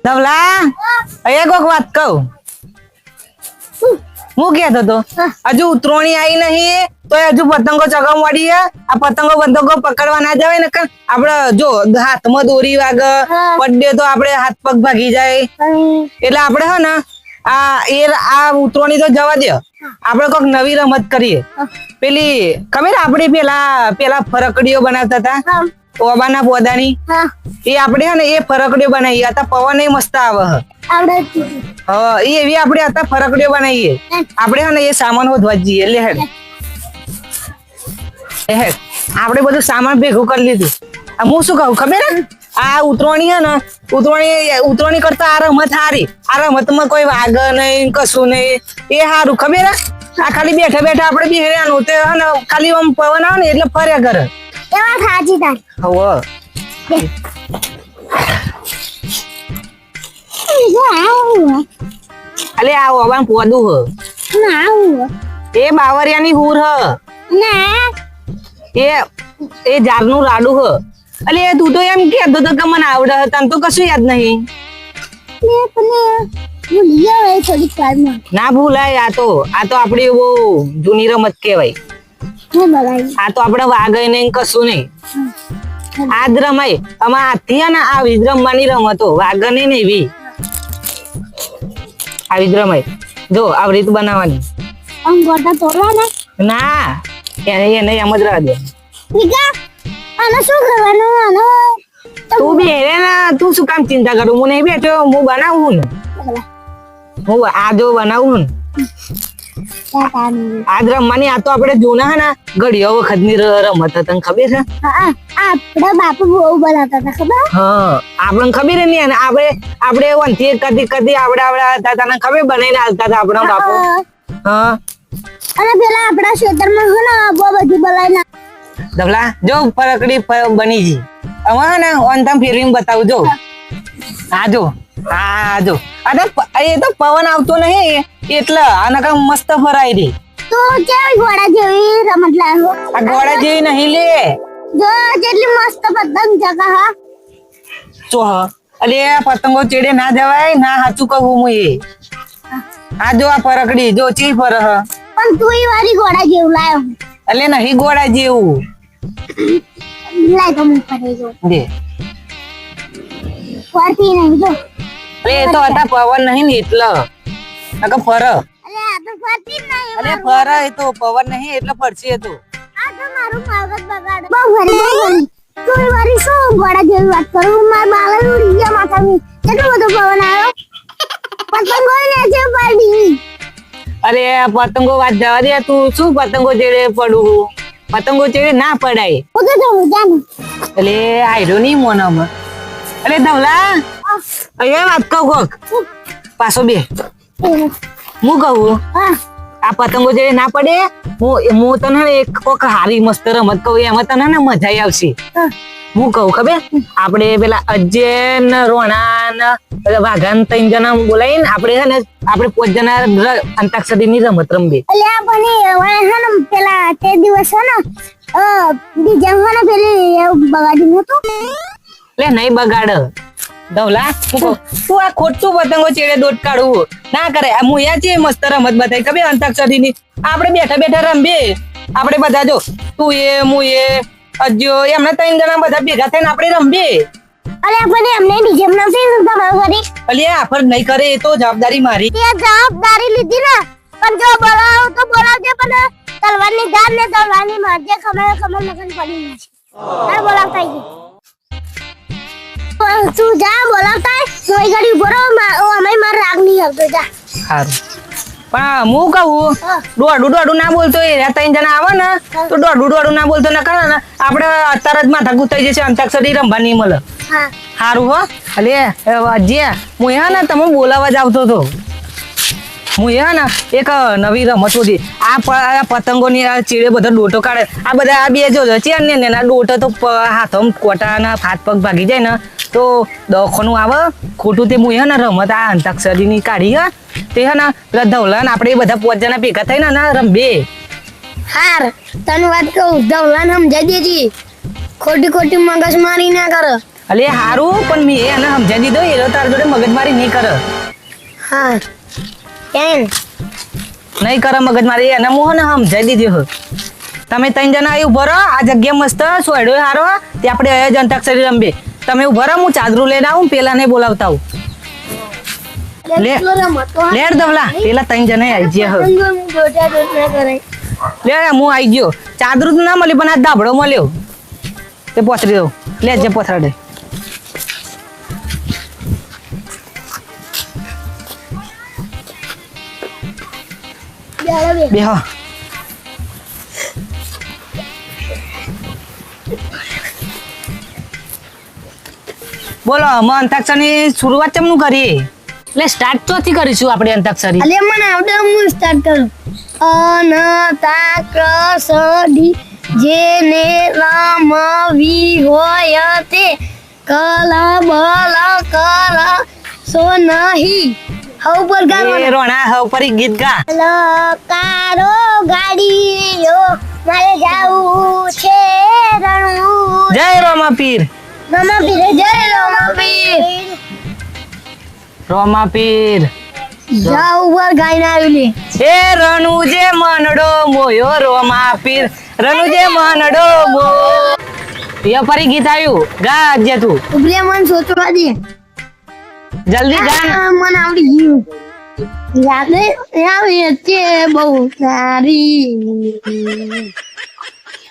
ધવલા એક વાત કહું હું કહેતો તો હજુ ઉતરોણી આવી નહીં તો હજુ પતંગો ચગાવવાડી આ પતંગો પતંગો પકડવા ના જવાય ને આપડે જો હાથમાં દોરી વાગે પડે તો આપડે હાથ પગ ભાગી જાય એટલે આપડે હે ને આ ઉતરોણી તો જવા દે આપડે કોઈક નવી રમત કરીએ પેલી ખબર આપડે પેલા ફરકડીઓ બનાવતા હતા ઓબાના પોદાની એ આપડે હે ને એ ફરકડીઓ બનાવીએ હતા પવન એ મસ્ત આવે એવી આપડે હતા ફરકડીઓ બનાવીએ આપડે હે ને એ સામાન વધવા જઈએ એટલે હેડ આપડે બધું સામાન ભેગું કરી લીધું હું શું કહું ખબર આ ઉતરોણી હે ને ઉતરોણી કરતા આ રમત હારી આ રમતમાં કોઈ વાગ નહીં કશું નહીં એ સારું ખબર આ ખાલી બેઠા બેઠા આપડે બેહવાનું તે હે ને ખાલી આમ પવન આવે ને એટલે ફર્યા કરે એવા થાજી તાર હવે અલે આ ઓબાન પોદું હ ના એ બાવરિયાની હુર હ ના એ ઝાડનું રાડું હ અલે તું તો એમ કહેતો તો કે મને આવડે તને તો કશું યાદ નહીં ના ભૂલાય આ તો આપડી બહુ જૂની રમત કેવાય આ તો આપડે વાગે નહીં કશું નહીં આ જ રમાય આમાં હાથી ને આવી જ રમવાની રમતો વાગે નહીં ને એવી આવી જ રમાય જો આવી રીત બનાવવાની ના એને એમ જ રહેવા દે તું બે તું શું કામ ચિંતા કરું હું નહીં બેઠો હું બનાવું ને હું આ જો બનાવું ને આજ રમવાની આ તો આપડે જૂના હે ને ઘડીઓ વખત ની રમત તને ખબર છે આપડા બાપુ બહુ બનાવતા હતા ખબર હા આપણને ખબર નહીં ને આપણે વનથી કદી આવડા હતા તને ખબર બનાવીને હાલતા હતા આપણા બાપુ હા અને પેલા આપડા ખેતરમાં હે ને બહુ બધી બનાવીને ધવલા જો ફરકડી બની ગઈ હવે હે ને ઓનતામ ફેરવીને બતાવું જો હા જો અરે એ તો પવન આવતો નહીં એટલે આના કામ મસ્ત ફરાય રે તો કેવી ઘોડા જેવી રમત લાવ્યો આ ઘોડા જેવી નહીં લે જો જેટલી મસ્ત પતંગ ચગા હા ચો અલે પતંગો ચેડે ના જવાય ના સાચું કહું હું એ આ જો આ ફરકડી જો ચી ફરહ પણ તું ઈ વાળી ઘોડા જેવું લાવ્યો અલે નહીં ઘોડા જેવું લાય તો હું ફરે જો દે ફરતી નહીં જો અરે તો હતા પવન નહીં ને એટલે નકર ફર અરે આ તો ફરતી નહીં અરે ફર એ તો પવન નહીં એટલે ફરશે તો આ તો મારું મગજ બગાડે બહુ ભરી તું ઈ વાળી શું ઘોડા જેવી વાત કરું માર બાલ ઉડી ગયા માથામાં કેટલો બધો પવન આવ્યો પતંગો ને છે પડી અરે પતંગો વાત જવા દે તું શું પતંગો ચેડે પડું પતંગો ચેડે ના પડાય હું તો જાનું એટલે આયરો નહીં મોનામાં અરે ધવલા અહીંયા વાત કહું કોક પાછો બે હું કહું આ પતંગો જે ના પડે હું તને એક કોક હારી મસ્ત રમત કહું એમાં તને ને મજા આવશે હું કહું ખબર આપણે પેલા અજય ને રોણા ને વાઘાન 3 જણા બોલાવીને આપણે છે ને આપણે 5 જણા અંતાક્ષરી ની રમત રમવી એટલે આપણે હે ને પેલા તે દિવસ હે ને બીજા હે ને પેલી બગાડી નતો લે નહીં બગાડ ધવલા તું આ ખોટું પતંગો ચેડે દોટ કાઢવું ના કરે હું યા છે મસ્ત રમત બતાવી ખબર અંતાક્ષરી ની આપણે બેઠા બેઠા રમીએ આપણે બધા જો તું એ હું એ અજ્યો એમને 3 જણા બધા ભેગા થઈને આપણે રમીએ અલે આપણે એમને બીજે એમને ફેર તમાર કરી અલે આફર નહીં કરે એ તો જવાબદારી મારી તે જવાબદારી લીધી ને પણ જો બોલાવ તો બોલાવજે પણ તલવારની ધાર ને તલવારની મારજે ખબર લગન પડી નથી ના બોલાવતા તું જા બોલાવતા કોઈ ઘડી ઉભો રહો અમે માર રાગ નહીં આવતો જા સારું પણ હું કહું દોડું ના બોલતો એ 3 જણા આવે ને તો દોડું ના બોલતો ના કરે ને આપણે અત્યારે જ માથા ગુતાઈ જશે અંતાક્ષરી રમવાની મળે હા સારું હો અલે અજય હું હે ને તમે બોલાવા જ આવતો હતો હું હે ને એક નવી રમત હતી આ પતંગોની ચીડે બધા ડોટો કાઢે આ બધા આ બે જો છે ને એના ડોટો તો હાથમાં કોટા ને હાથ પગ ભાગી જાય ને તો દવાખાનું આવે ખોટું તે હું હે ને રમત આ અંતાક્ષરીની કાઢી હે તે હે ને પેલા ધવલા ને આપણે બધા 5 જણા ભેગા થઈને ને રમીએ હાર તને વાત કહું ધવલા ને સમજાઈ દેજી ખોટી મગજ મારી ના કર અલે હારું પણ મેં એને સમજાવી દીધો એ તાર જોડે મગજમારી નહીં કરે હા કેમ નહીં કરે મગજમારી એને હું ને સમજાવી દીધી હો તમે ત્રણ જણા અહીં ઉભો રહો આ જગ્યા મસ્ત સોયડો હારો તે આપણે અહીંયા જ અંતાક્ષરી રમીએ તમે ઉભો રહો હું ચાદરું લઈને આવું પેલા ને બોલાવતા આવું લેડ દવલા પેલા ત્રણ જણા આવી ગયા હવે લે હું આવી ગયો ચાદરું તો ના મળી પણ આ ધાબળો મળ્યો તે પોથરી દઉં લે જે પોથરાડે બેહો બોલો અમે અંતાક્ષરની શરૂઆત કેમનું કરી એટલે સ્ટાર્ટ ચોથી કરીશું આપણે અંતાક્ષરી અલે મને આવડે હું સ્ટાર્ટ કરું અનતાક્ષરી જેને રમવી હોય તે કલબલ કર સો નહીં હવ પર એ ગાવાનું રોણા હવે પરી ગીત ગા લકારો ગાડીઓ મારે જાવું છે રણું જય રોમા પીર મામા પીરે જય રામા પીર રોમા પીર જાવ ઉપર ગાઈને આવેલી એ રણુ જે મનડો મોયો રોમા પીર રણુ જે મનડો મો એ પરી ગીત આવ્યું ગા જે તું ઉભરે મન સોચવા દે જલ્દી ગા આ મને આવડી ગયું યાદે આવે છે બહુ સારી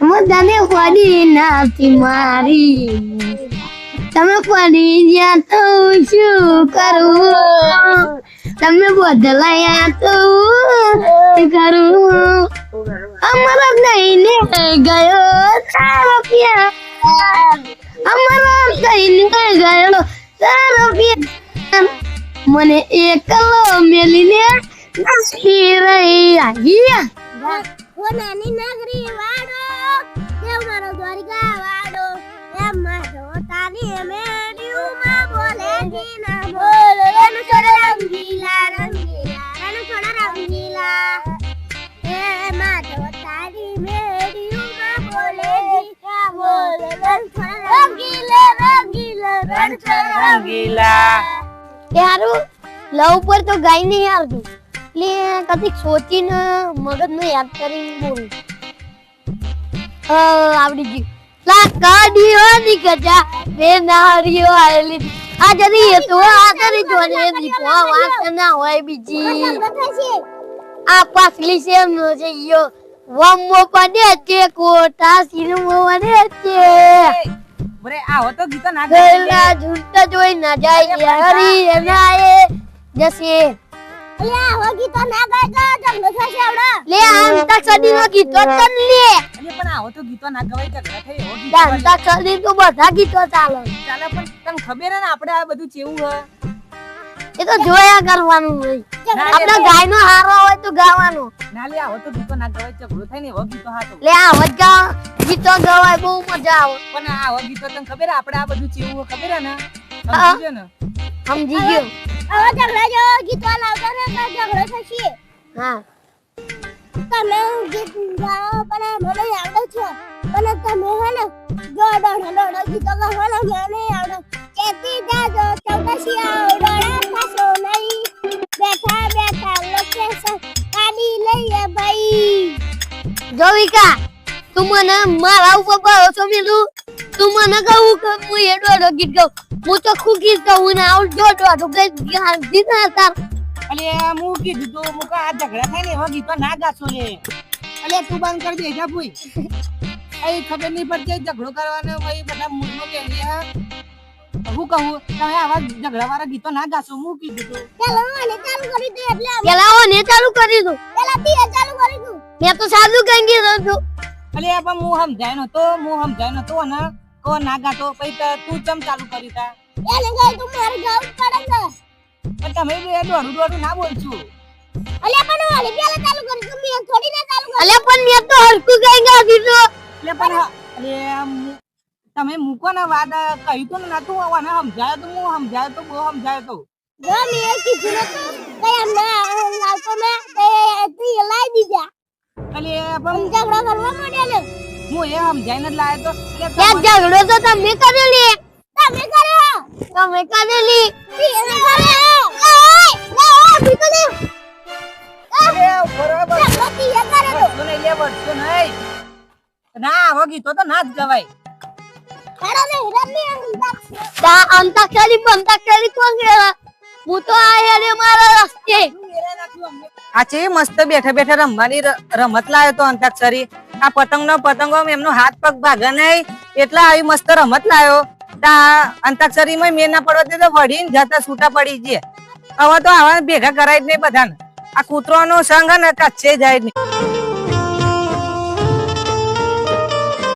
મજાને પડી નાથી મારી તમે પડી ગયા તો શું કરું તમે બદલાયા તો શું કરું અમારા દઈને ગયો તારો પ્યાર અમારા દઈને ગયો તારો પ્યાર મને એકલો મેલીને નાસી રહી આયા ઓ નાની નગરી વાડો દેવ મારો દ્વારકા વાડો એમ મારો તારી મેડ્યું માં બોલે જી ના બોલે રણુ છોડા રંગીલા રંગીલા રણુ છોડા રંગીલા એ મારો તારી મેડ્યું માં બોલે જી ના બોલે રણુ છોડા રંગીલા રંગીલા રણુ છોડા રંગીલા યારું લવ પર તો ગાઈ નહીં આવતું એટલે કદીક સોચીને મગજને યાદ કરીને બોલું આવડી ગયું લા કાડીઓ નીકળ્યા બે નારીઓ આવેલી આ જરી તો આ જરી જોને દીપો વાત ના હોય બીજી આ પાછલી છે એમ છે યો વમો પડે છે કોટા સિરમો વડે છે બરે આવો તો ગીતો ના ગયેલા ઝૂંટા જોઈ ના જાય હરી એનાએ જશે લે આવો ગીતો ના ગાય તો જંગલો થશે આવડા લે અંતાક્ષરી નો ગીતો તન લે અરે પણ આવો તો ગીતો ના ગવાય ઝઘડા થઈ એવો ગીતો અંતાક્ષરી તો બધા ગીતો ચાલે ચાલે પણ તને ખબર હે ને આપણે આ બધું કેવું હે એ તો જોયા કરવાનું હોય આપણે ગાયનો હારો હોય તો ગાવાનો ના લે આવો તો ગીતો ના ગવાય ઝઘડો થાય ને એવો ગીતો હાતો લે આવો ગીતો ગવાય બહુ મજા આવે પણ આવો ગીતો તને ખબર હે આપણે આ બધું કેવું હે ખબર હે ને સમજી ને સમજી ગયો હવે ઝઘડા જો ગીતો લાવતા ને તો ઝઘડો થશે હા તમે ગીત ગાઓ પણ મને આવડે છે પણ તમે હે ને જો ડોડો ગીતો ગાઓ ને મને આવડે ચેતી જાજો ચૌદશી આવડે થશો નહીં બેઠા બેઠા લોકેશન કાઢી લઈએ ભાઈ જોવિકા તું મને મારા ઉપર ભરોસો મેલું તું મને કહું કે હું એ ડોડો ગીત ગાઉં હું તો ખુદ ગીત ગાઉં ને આવું ડોડો ગીત ના તાર અલે હું કીધું તો મુક આ ઝઘડા થાય ને એવા ગીતો ના ગાશો લે અલે તું બંધ કરી દે જા ભૂઈ એ ખબર નહીં પડતી ઝઘડો કરવાનો ભાઈ બધા મૂળનો કેલિયા હું કહું તમે આવા ઝઘડા વાળા ગીતો ના ગાશો હું કીધું તો ચાલો મને ચાલુ કરી દે એટલે પેલા ઓને ચાલુ કરી દઉં પેલા તી ચાલુ કરી દઉં મેં તો સાદું કંગી દઉં છું અલે પણ હું સમજાય નતો ને કો ના ગાતો પછી તું ચમ ચાલુ કરી તા એને ગઈ તું મારે ગાવ પડે છે પણ તમે બે દોડું ના બોલશું અલે પણ ઓલે પેલા ચાલુ કરી દઉં મેં થોડી ના ચાલુ કરી અલે પણ મેં તો હલકું કઈ ગા દીધું એટલે પણ અલે તમે મૂકો ને વાત કહી તો નતું આવવાને સમજાય તો બહુ સમજાય તો જો મેં કીધું નતું કઈ ના લાવતો મે તે લાઈ દીધા અલે પણ ઝઘડો કરવા માંડ્યા હું એ સમજાઈને જ લાયો તો ઝઘડો તો તમે કર્યો લે તમે તમે કરેલી ના આવો ગીતો તો ના જ ગવાય. અંતાક્ષરી બંતાક્ષરી કોણ ગયેલા? હું તો આયા રે મારા રસ્તે. આ છે મસ્ત બેઠા બેઠા રમવાની રમત લાવ્યો તો અંતાક્ષરી. આ પતંગો એમનો હાથ પગ ભાગે નહીં એટલે આવી મસ્ત રમત લાવ્યો. અંતાક્ષરી માં મેં ના પડવા દે તો વળીને જતા છૂટા પડી ગયા. હવે તો આવા ભેગા કરાય જ નહીં બધાને. આ કૂતરો નો સંગ ને કચ્છે જાય જ નહીં.